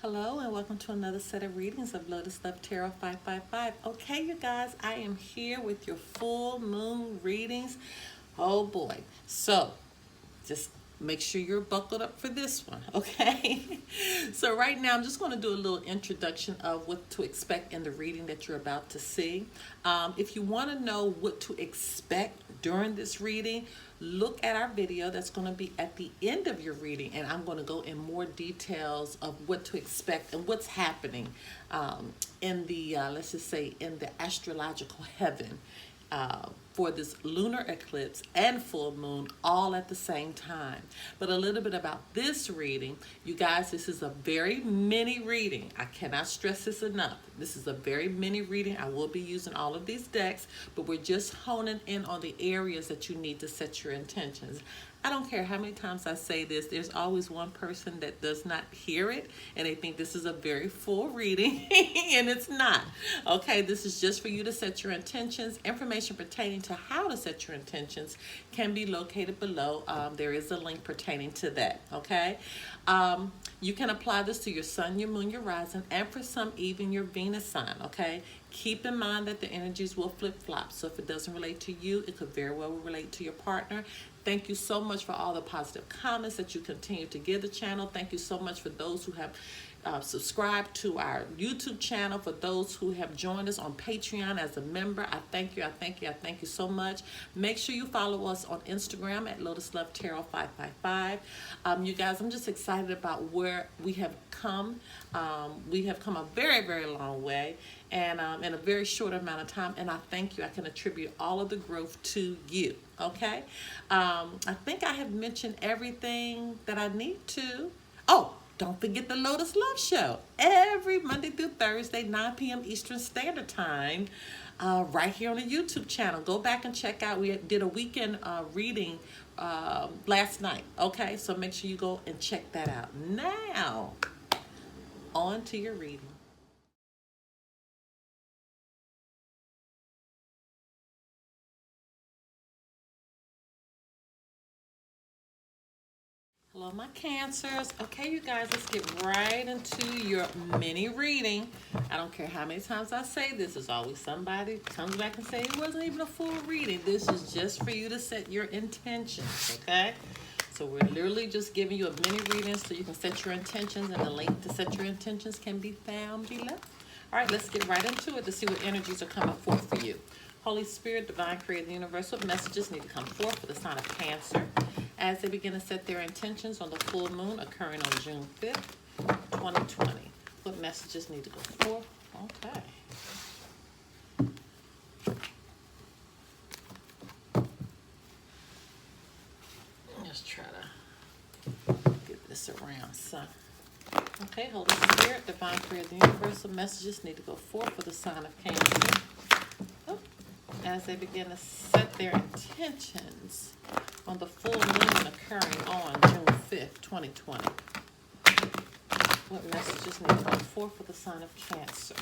Hello and welcome to another set of readings of Lotus Love Tarot 555. Okay, you guys, I am here with your full moon readings. Oh boy. So, just make sure you're buckled up for this one, okay? So right now I'm just going to do a little introduction of what to expect in the reading that you're about to see. If you want to know what to expect during this reading, look at our video that's going to be at the end of your reading, and I'm going to go in more details of what to expect and what's happening in the, let's just say, in the astrological heaven for this lunar eclipse and full moon all at the same time. But a little bit about this reading, you guys, this is a very mini reading. I cannot stress this enough. This is a very mini reading. I will be using all of these decks, but we're just honing in on the areas that you need to set your intentions. I don't care how many times I say this, there's always one person that does not hear it and they think this is a very full reading and it's not. Okay, this is just for you to set your intentions. Information pertaining to how to set your intentions can be located below. There is a link pertaining to that, okay? You can apply this to your sun, your moon, your rising, and for some, even your Venus sign, okay? Keep in mind that the energies will flip-flop. So if it doesn't relate to you, it could very well relate to your partner. Thank you so much for all the positive comments that you continue to give the channel. Thank you so much for those who have subscribed to our YouTube channel. For those who have joined us on Patreon as a member, I thank you, I thank you, I thank you so much. Make sure you follow us on Instagram at Lotus Love Tarot 555. You guys, I'm just excited about where we have come. We have come a very, very long way, and in a very short amount of time, and I thank you. I can attribute all of the growth to you, okay? I think I have mentioned everything that I need to. Oh, don't forget the Lotus Love Show every Monday through Thursday, 9 p.m. Eastern Standard Time, right here on the YouTube channel. Go back and check out. We did a weekend reading last night, okay? So make sure you go and check that out. Now, on to your reading. Hello, my Cancers. Okay, you guys, let's get right into your mini reading. I don't care how many times I say this, there's always somebody comes back and say it wasn't even a full reading. This is just for you to set your intentions, okay? So we're literally just giving you a mini reading so you can set your intentions, and the link to set your intentions can be found below. All right, let's get right into it to see what energies are coming forth for you. Holy Spirit, Divine Creator, Universal messages need to come forth for the sign of Cancer as they begin to set their intentions on the full moon occurring on June 5th, 2020. What messages need to go forth? Okay. Just try to get this around, son. Okay, Holy Spirit, Divine Creator, Universal messages need to go forth for the sign of Cancer as they begin to set their intentions on the full moon occurring on June 5th, 2020. What messages need to go forth for the sign of Cancer?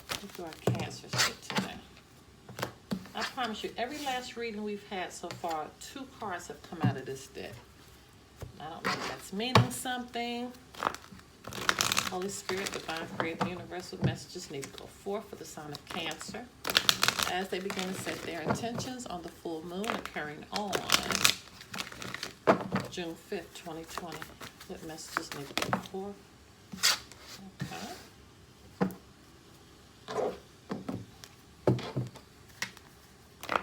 What do our Cancers get today? I promise you, every last reading we've had so far, 2 cards have come out of this deck. I don't know if that's meaning something. Holy Spirit, Divine Creator, Universal messages need to go forth for the sign of Cancer as they begin to set their intentions on the full moon occurring on June 5th, 2020. What messages need to go forth?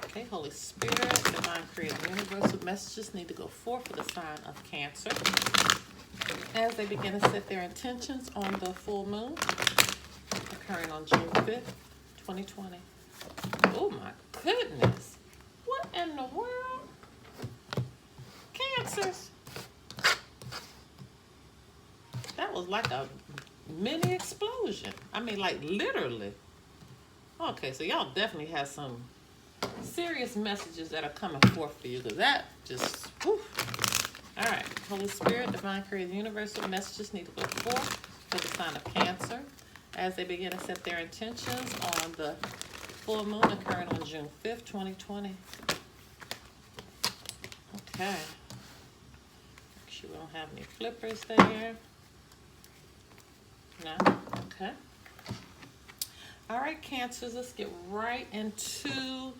Okay, Holy Spirit, Divine Creator, Universal messages need to go forth for the sign of Cancer as they begin to set their intentions on the full moon occurring on June 5th, 2020. Oh my goodness. What in the world? Cancers. That was like a mini explosion. I mean, like literally. Okay, so y'all definitely have some serious messages that are coming forth for you, because that just, whew. All right, Holy Spirit, Divine Creator, Universal messages need to go forth for the sign of Cancer as they begin to set their intentions on the full moon occurring on June 5th, 2020. Okay. Make sure we don't have any flippers there. No? Okay. All right, Cancers, let's get right into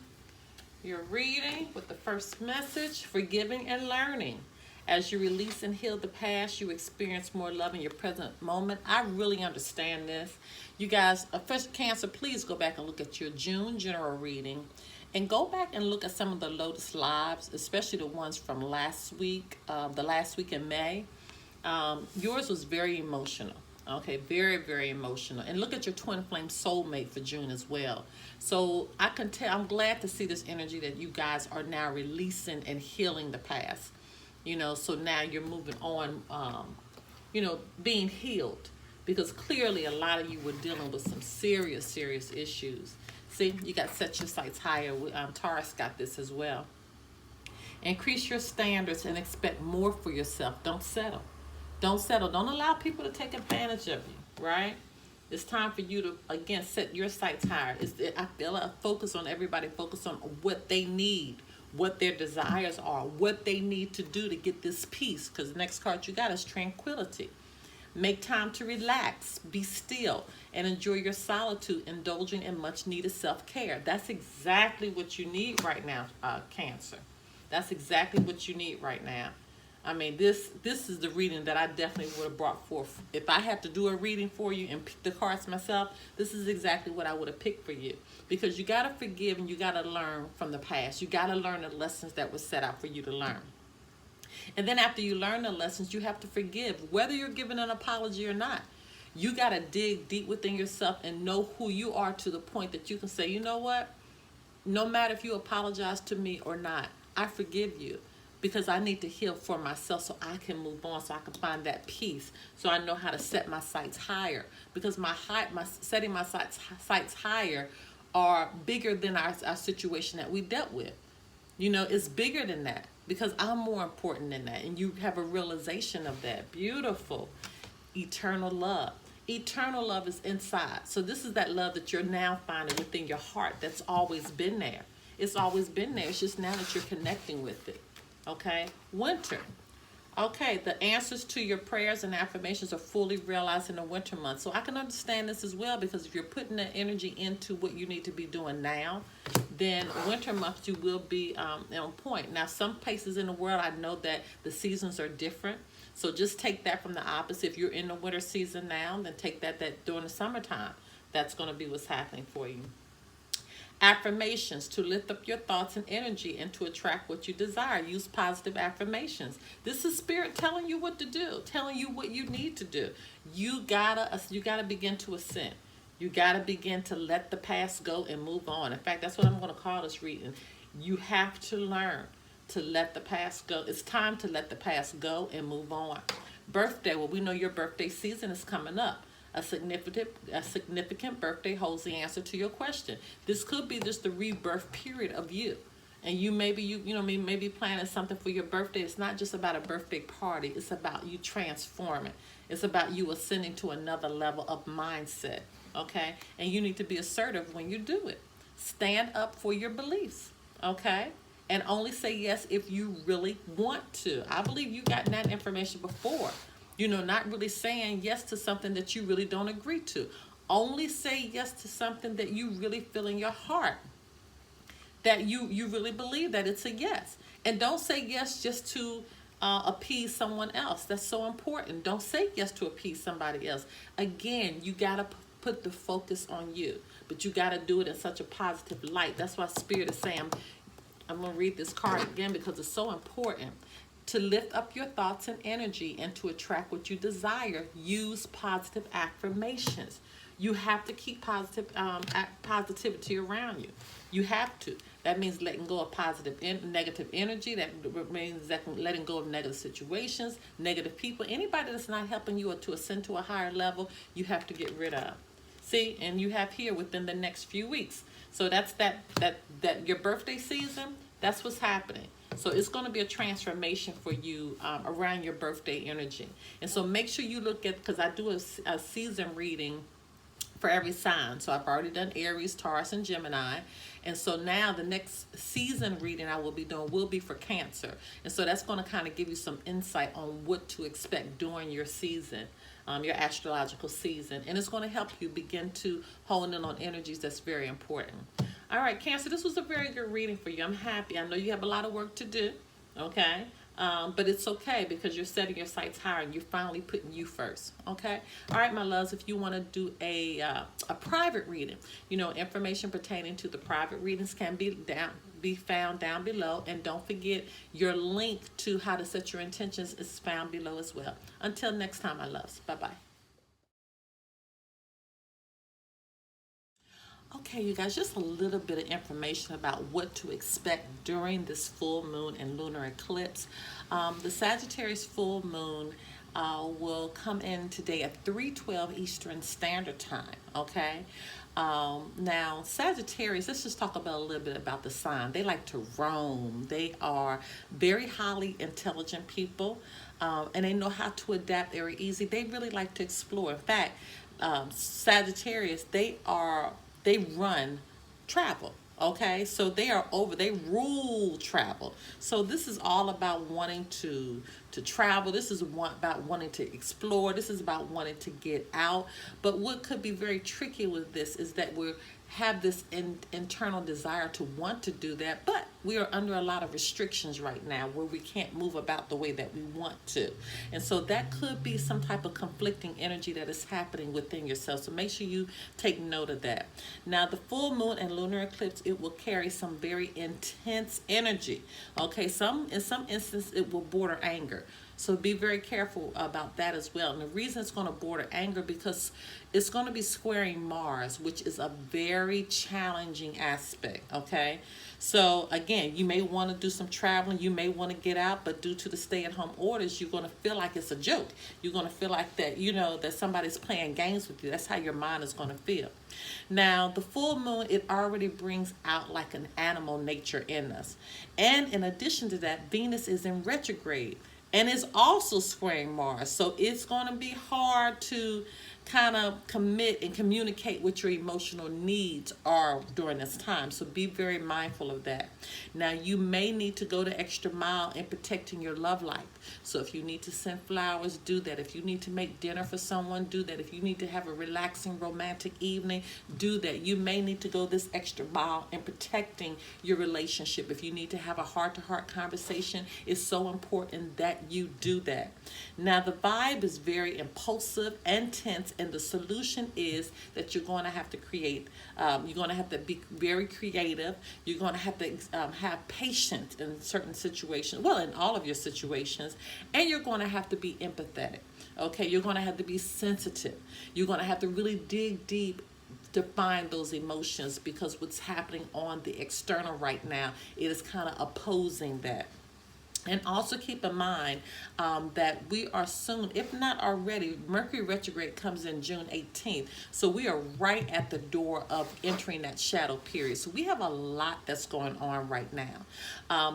your reading with the first message, forgiving and learning. As you release and heal the past, you experience more love in your present moment. I really understand this. You guys, first Cancer, please go back and look at your June general reading and go back and look at some of the Lotus Lives, especially the ones from last week, the last week in May. Yours was very emotional. Okay, very, very emotional. And look at your twin flame soulmate for June as well. So I can tell, I'm glad to see this energy that you guys are now releasing and healing the past. So now you're moving on, being healed. Because clearly a lot of you were dealing with some serious, serious issues. See, you got set your sights higher. Taurus got this as well. Increase your standards and expect more for yourself. Don't settle. Don't settle. Don't allow people to take advantage of you, right? It's time for you to, again, set your sights higher. I feel a focus on everybody, focus on what they need, what their desires are, what they need to do to get this peace. Because the next card you got is tranquility. Make time to relax, be still, and enjoy your solitude, indulging in much needed self-care. That's exactly what you need right now, Cancer. That's exactly what you need right now. I mean, this is the reading that I definitely would have brought forth. If I had to do a reading for you and pick the cards myself, this is exactly what I would have picked for you. Because you got to forgive and you got to learn from the past. You got to learn the lessons that were set out for you to learn. And then after you learn the lessons, you have to forgive, whether you're giving an apology or not. You got to dig deep within yourself and know who you are to the point that you can say, you know what? No matter if you apologize to me or not, I forgive you. Because I need to heal for myself so I can move on, so I can find that peace, so I know how to set my sights higher. Because setting my sights higher are bigger than our situation that we dealt with. It's bigger than that because I'm more important than that. And you have a realization of that. Beautiful. Eternal love. Eternal love is inside. So this is that love that you're now finding within your heart that's always been there. It's always been there. It's just now that you're connecting with it. Okay, winter. Okay, the answers to your prayers and affirmations are fully realized in the winter months. So I can understand this as well, because if you're putting that energy into what you need to be doing now, then winter months you will be on point. Now, some places in the world, I know that the seasons are different. So just take that from the opposite. If you're in the winter season now, then take that during the summertime. That's going to be what's happening for you. Affirmations to lift up your thoughts and energy and to attract what you desire. Use positive affirmations. This is spirit telling you what to do, telling you what you need to do. You gotta begin to ascend. You gotta begin to let the past go and move on. In fact, that's what I'm going to call this reading. You have to learn to let the past go. It's time to let the past go and move on. Birthday. Well, we know your birthday season is coming up. A significant birthday holds the answer to your question. This could be just the rebirth period of you. And you maybe planning something for your birthday. It's not just about a birthday party. It's about you transforming. It's about you ascending to another level of mindset. Okay? And you need to be assertive when you do it. Stand up for your beliefs. Okay? And only say yes if you really want to. I believe you got that information before. Not really saying yes to something that you really don't agree to. Only say yes to something that you really feel in your heart, that you really believe that it's a yes. And don't say yes just to appease someone else. That's so important. Don't say yes to appease somebody else. Again, you got to put the focus on you, but you got to do it in such a positive light. That's why Spirit is saying, I'm going to read this card again because it's so important. To lift up your thoughts and energy and to attract what you desire, use positive affirmations. You have to keep positivity around you. You have to. That means letting go of negative energy. That means letting go of negative situations, negative people. Anybody that's not helping you or to ascend to a higher level, you have to get rid of. See, and you have here within the next few weeks. So that's that your birthday season, that's what's happening. So it's going to be a transformation for you around your birthday energy. And so make sure you look at, because I do a season reading for every sign. So I've already done Aries, Taurus, and Gemini. And so now the next season reading I will be doing will be for Cancer. And so that's going to kind of give you some insight on what to expect during your season, your astrological season. And it's going to help you begin to hone in on energies that's very important. All right, Cancer, this was a very good reading for you. I'm happy. I know you have a lot of work to do, okay? But it's okay because you're setting your sights higher and you're finally putting you first, okay? All right, my loves, if you want to do a private reading, you know, information pertaining to the private readings can be found down below. And don't forget, your link to how to set your intentions is found below as well. Until next time, my loves. Bye-bye. Okay, you guys, just a little bit of information about what to expect during this full moon and lunar eclipse. The Sagittarius full moon will come in today at 3:12 Eastern Standard Time, okay? Now, Sagittarius, let's just talk about a little bit about the sign. They like to roam. They are very highly intelligent people, and they know how to adapt very easy. They really like to explore. In fact, Sagittarius, they run travel. Okay, so they rule travel. So this is all about wanting to travel. This is about wanting to explore. This is about wanting to get out. But what could be very tricky with this is that we have this internal desire to want to do that, but we are under a lot of restrictions right now where we can't move about the way that we want to. And so that could be some type of conflicting energy that is happening within yourself. So make sure you take note of that. Now, the full moon and lunar eclipse, it will carry some very intense energy. Okay, in some instances, it will border anger. So be very careful about that as well. And the reason it's going to border anger because it's going to be squaring Mars, which is a very challenging aspect, okay? So again, you may want to do some traveling, you may want to get out, but due to the stay-at-home orders, you're going to feel like it's a joke. You're going to feel like that, you know, that somebody's playing games with you. That's how your mind is going to feel. Now, the full moon, it already brings out like an animal nature in us. And in addition to that, Venus is in retrograde. And it's also squaring Mars. So it's going to be hard to kind of commit and communicate what your emotional needs are during this time. So be very mindful of that. Now, you may need to go the extra mile in protecting your love life. So if you need to send flowers, do that. If you need to make dinner for someone, do that. If you need to have a relaxing romantic evening, do that. You may need to go this extra mile in protecting your relationship. If you need to have a heart-to-heart conversation, it's so important that you do that. Now, the vibe is very impulsive and tense, and the solution is that you're going to have to create, you're going to have to be very creative. You're going to have to have patience in certain situations, well, in all of your situations, and you're going to have to be empathetic. Okay, you're going to have to be sensitive. You're going to have to really dig deep to find those emotions, because what's happening on the external right now, it is kind of opposing that. And also keep in mind that we are soon, if not already, Mercury retrograde comes in June 18th. So we are right at the door of entering that shadow period. So we have a lot that's going on right now.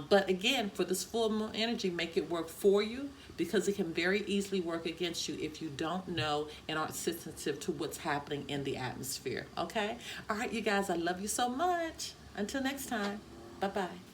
But again, for this full moon energy, make it work for you, because it can very easily work against you if you don't know and aren't sensitive to what's happening in the atmosphere. Okay? All right, you guys, I love you so much. Until next time, bye-bye.